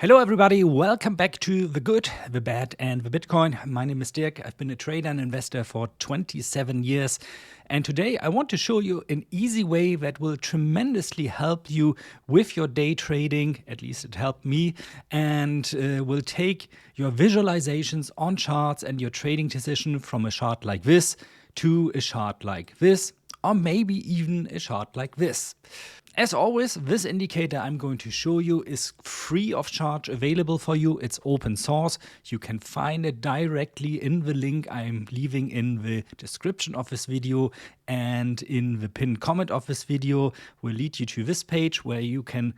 Hello everybody, welcome back to The Good, The Bad and The Bitcoin. My name is Dirk. I've been a trader and investor for 27 years. And today I want to show you an easy way that will tremendously help you with your day trading. At least it helped me, and will take your visualizations on charts and your trading decision from a chart like this to a chart like this, or maybe even a chart like this. As always, this indicator I'm going to show you is free of charge, available for you. It's open source. You can find it directly in the link I'm leaving in the description of this video, and in the pinned comment of this video will lead you to this page where you can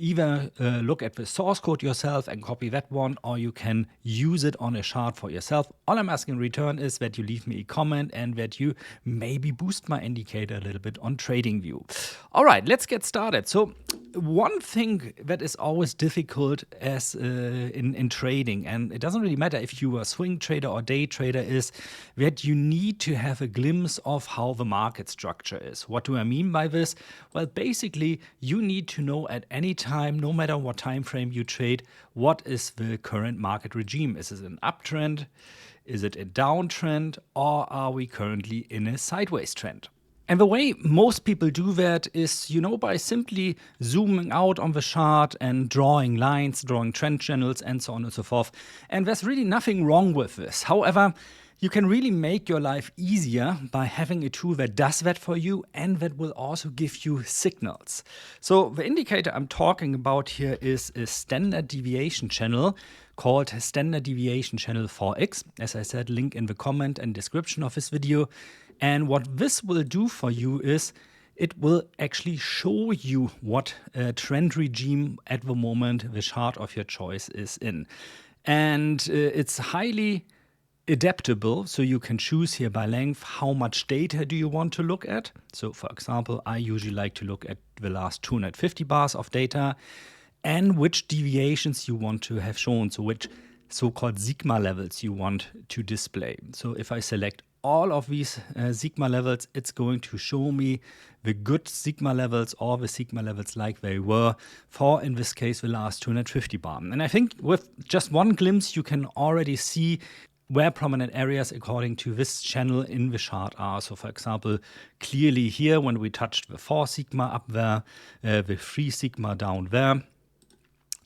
either look at the source code yourself and copy that one, or you can use it on a chart for yourself. All I'm asking in return is that you leave me a comment and that you maybe boost my indicator a little bit on TradingView. All right, let's get started. So one thing that is always difficult as in trading, and it doesn't really matter if you are a swing trader or day trader, is that you need to have a glimpse of how the market structure is. What do I mean by this? Well, basically, you need to know at any time, no matter what time frame you trade, what is the current market regime. Is it an uptrend? Is it a downtrend? Or are we currently in a sideways trend? And the way most people do that is, by simply zooming out on the chart and drawing lines, drawing trend channels, and so on and so forth. And there's really nothing wrong with this. However, you can really make your life easier by having a tool that does that for you and that will also give you signals. So the indicator I'm talking about here is a standard deviation channel called Standard Deviation Channel 4X. As I said, link in the comment and description of this video. And what this will do for you is it will actually show you what trend regime at the moment the chart of your choice is in. And it's highly adaptable, so you can choose here by length how much data do you want to look at. So for example, I usually like to look at the last 250 bars of data and which deviations you want to have shown, so which so-called sigma levels you want to display. So if I select all of these sigma levels, it's going to show me the good sigma levels or the sigma levels like they were for, in this case, the last 250 bar. And I think with just one glimpse, you can already see where prominent areas according to this channel in the chart are. So for example, clearly here when we touched the 4 sigma up there, the 3 sigma down there,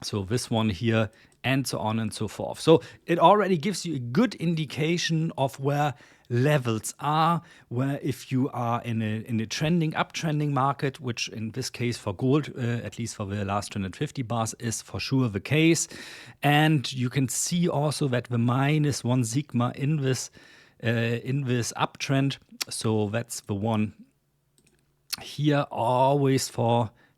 so this one here, and so on and so forth. So it already gives you a good indication of where levels are, where if you are in a uptrending market, which in this case for gold, at least for the last 250 bars, is for sure the case. And you can see also that the -1 sigma in this uptrend, so that's the one here, always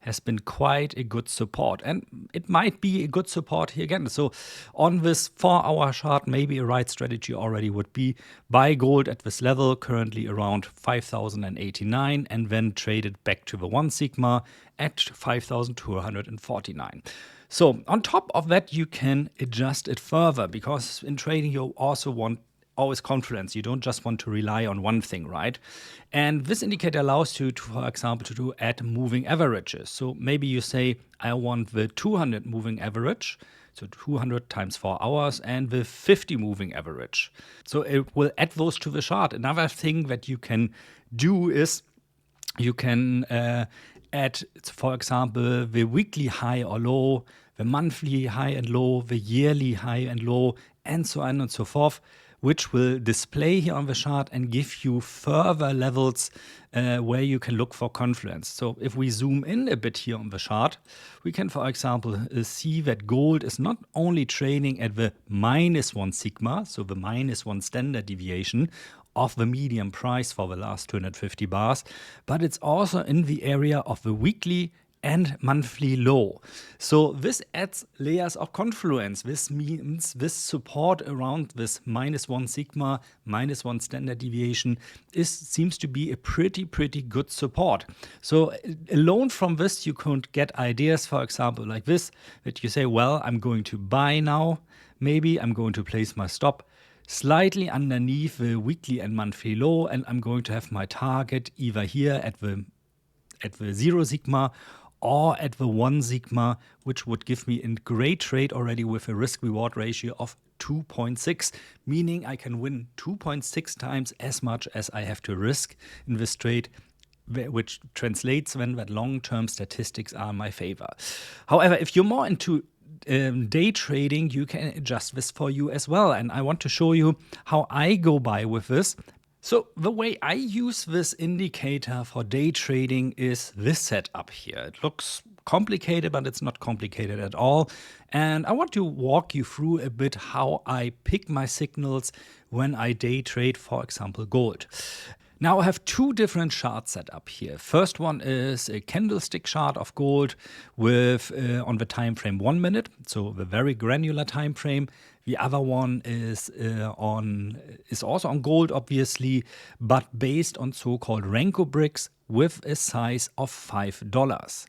has been quite a good support, and it might be a good support here again. So on this 4-hour chart, maybe a right strategy already would be buy gold at this level, currently around 5,089, and then trade it back to the 1 sigma at 5,249. So on top of that, you can adjust it further, because in trading you also want always confluence. You don't just want to rely on one thing, right? And this indicator allows you to, for example, to add moving averages. So maybe you say, I want the 200 moving average, so 200 times 4 hours, and the 50 moving average. So it will add those to the chart. Another thing that you can do is you can add, for example, the weekly high or low, the monthly high and low, the yearly high and low, and so on and so forth, which will display here on the chart and give you further levels where you can look for confluence. So if we zoom in a bit here on the chart, we can, for example, see that gold is not only trading at the -1 sigma, so the -1 standard deviation of the median price for the last 250 bars, but it's also in the area of the weekly and monthly low. So this adds layers of confluence. This means this support around this -1 sigma, -1 standard deviation seems to be a pretty good support. So alone from this, you could get ideas, for example, like this, that you say, well, I'm going to buy now. Maybe I'm going to place my stop slightly underneath the weekly and monthly low, and I'm going to have my target either here at the 0 sigma or at the 1 sigma, which would give me a great trade already with a risk-reward ratio of 2.6, meaning I can win 2.6 times as much as I have to risk in this trade, which translates then that long-term statistics are in my favor. However, if you're more into day trading, you can adjust this for you as well. And I want to show you how I go by with this. So the way I use this indicator for day trading is this setup here. It looks complicated, but it's not complicated at all. And I want to walk you through a bit how I pick my signals when I day trade, for example, gold. Now I have two different charts set up here. First one is a candlestick chart of gold with on the time frame 1 minute, so the very granular time frame. The other one is also on gold, obviously, but based on so-called Renko bricks with a size of $5.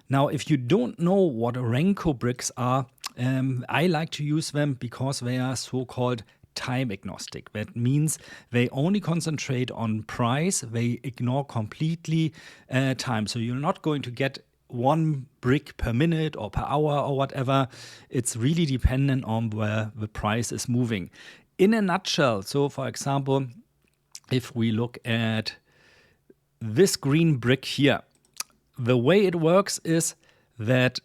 Now, if you don't know what Renko bricks are, I like to use them because they are so-called time agnostic. That means they only concentrate on price. They ignore completely time. So you're not going to get 1 brick per minute or per hour or whatever. It's really dependent on where the price is moving. In a nutshell, so for example, if we look at this green brick here, the way it works is that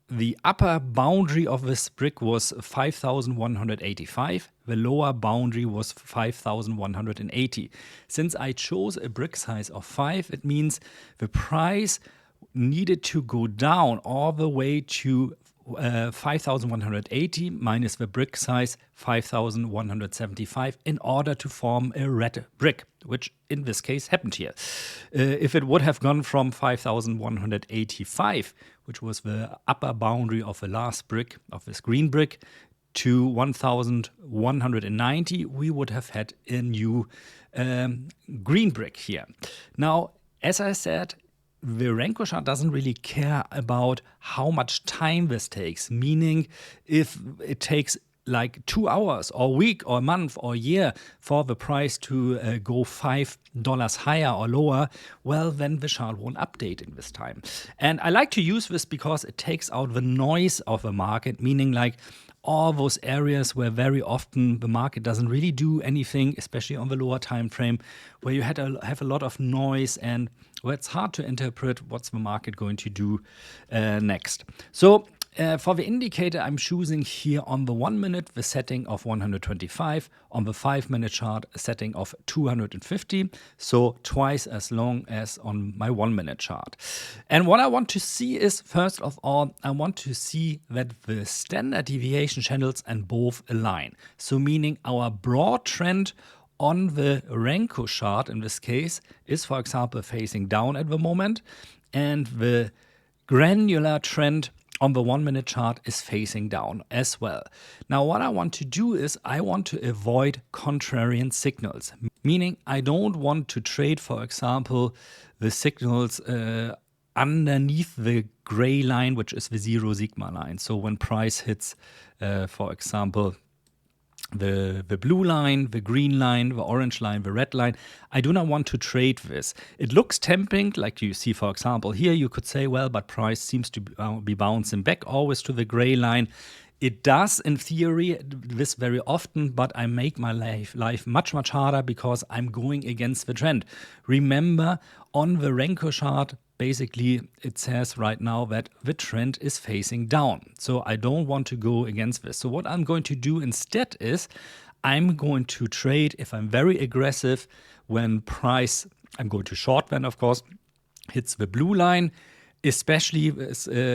the upper boundary of this brick was 5,185. The lower boundary was 5,180. Since I chose a brick size of 5, it means the price needed to go down all the way to 5,180 minus the brick size 5,175 in order to form a red brick, which in this case happened here. If it would have gone from 5,185, which was the upper boundary of the last brick, of this green brick, to 1,190, we would have had a new green brick here. Now, as I said, the Renko chart doesn't really care about how much time this takes, meaning if it takes like 2 hours or a week or a month or a year for the price to go $5 higher or lower, well, then the chart won't update in this time. And I like to use this because it takes out the noise of the market, meaning like all those areas where very often the market doesn't really do anything, especially on the lower time frame, where you have a lot of noise and where it's hard to interpret what's the market going to do next. So for the indicator, I'm choosing here on the 1 minute the setting of 125, on the 5 minute chart a setting of 250, so twice as long as on my 1 minute chart. And what I want to see is, first of all, I want to see that the standard deviation channels and both align. So meaning our broad trend on the Renko chart in this case is, for example, facing down at the moment, and the granular trend on the 1 minute chart is facing down as well. Now, what I want to do is I want to avoid contrarian signals, meaning I don't want to trade, for example, the signals underneath the gray line, which is the 0 sigma line. So when price hits, for example, the blue line, the green line, the orange line, the red line, I do not want to trade this. It looks tempting, like you see, for example, here you could say, well, but price seems to be bouncing back always to the gray line. It does, in theory, this very often, but I make my life much, much harder because I'm going against the trend. Remember, on the Renko chart, basically, it says right now that the trend is facing down. So I don't want to go against this. So what I'm going to do instead is I'm going to trade, if I'm very aggressive, when price, I'm going to short then, of course, hits the blue line, especially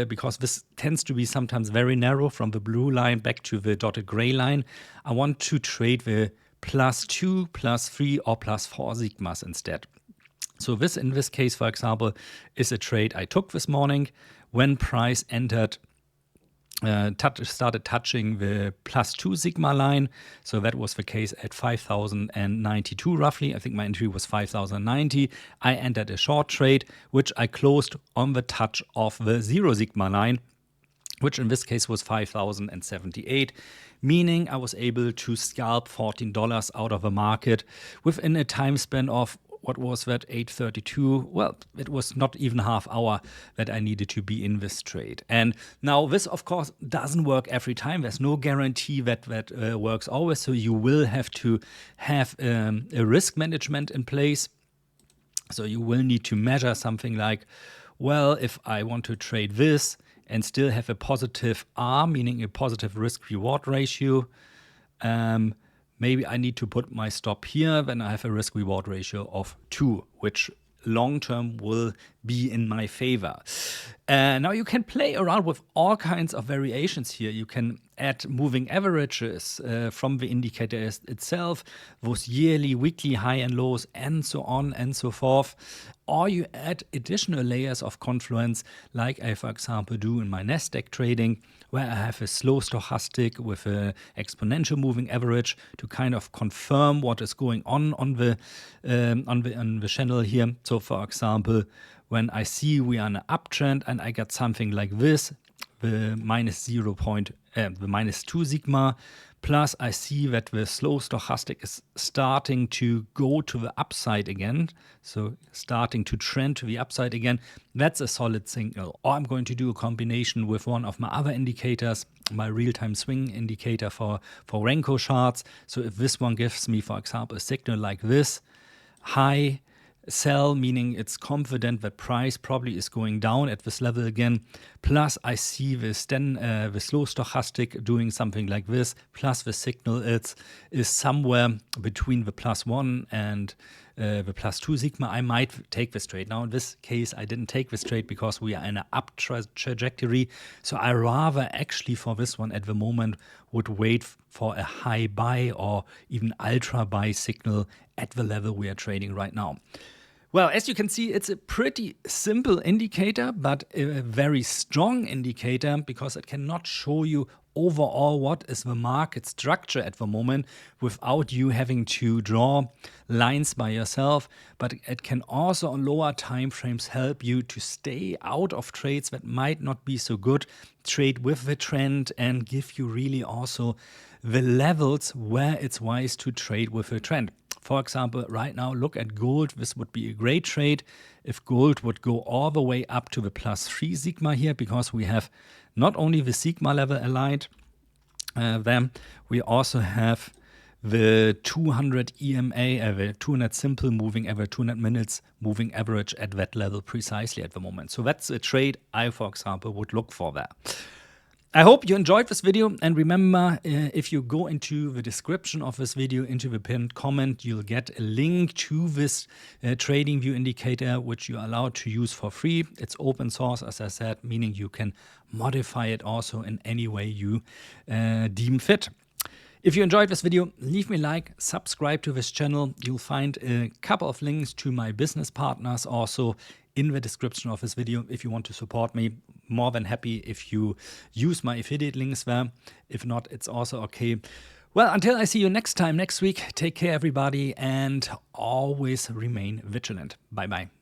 because this tends to be sometimes very narrow from the blue line back to the dotted gray line. I want to trade the +2, +3, or +4 sigmas instead. So this, in this case, for example, is a trade I took this morning when price entered, started touching the +2 sigma line. So that was the case at 5,092 roughly. I think my entry was 5,090. I entered a short trade, which I closed on the touch of the 0 sigma line, which in this case was 5,078, meaning I was able to scalp $14 out of the market within a time span of what was that, 8:32? Well, it was not even half hour that I needed to be in this trade. And now this, of course, doesn't work every time. There's no guarantee that works always. So you will have to have a risk management in place. So you will need to measure something like, well, if I want to trade this and still have a positive R, meaning a positive risk-reward ratio, maybe I need to put my stop here, then I have a risk-reward ratio of 2, which long-term will be in my favor. Now you can play around with all kinds of variations here. You can add moving averages from the indicator itself, those yearly, weekly high and lows, and so on and so forth. Or you add additional layers of confluence, like I, for example, do in my Nasdaq trading, where I have a slow stochastic with an exponential moving average to kind of confirm what is going on the channel here. So, for example, when I see we are in an uptrend and I get something like this, the minus 2 sigma, plus I see that the slow stochastic is starting to go to the upside again, so starting to trend to the upside again, that's a solid signal. Or I'm going to do a combination with one of my other indicators, my real-time swing indicator for Renko charts. So if this one gives me, for example, a signal like this, high, sell, meaning it's confident that price probably is going down at this level again, plus I see the slow stochastic doing something like this, plus the signal is somewhere between the +1 and the +2 sigma, I might take this trade. Now in this case I didn't take this trade because we are in an up trajectory, so I rather actually for this one at the moment would wait for a high buy or even ultra buy signal at the level we are trading right now. Well, as you can see, it's a pretty simple indicator, but a very strong indicator because it cannot show you overall what is the market structure at the moment without you having to draw lines by yourself. But it can also on lower time frames help you to stay out of trades that might not be so good, trade with the trend, and give you really also the levels where it's wise to trade with a trend. For example, right now, look at gold. This would be a great trade if gold would go all the way up to the +3 sigma here, because we have not only the sigma level aligned, then we also have the 200 EMA, the 200 simple moving average, 200 minutes moving average at that level precisely at the moment. So that's a trade I, for example, would look for there. I hope you enjoyed this video, and remember, if you go into the description of this video, into the pinned comment, you'll get a link to this trading view indicator, which you're allowed to use for free. It's open source, as I said, meaning you can modify it also in any way you deem fit. If you enjoyed this video, leave me a like, subscribe to this channel. You'll find a couple of links to my business partners also in the description of this video. If you want to support me, more than happy if you use my affiliate links there. If not, it's also okay. Well, until I see you next time, next week, take care everybody, and always remain vigilant. Bye-bye.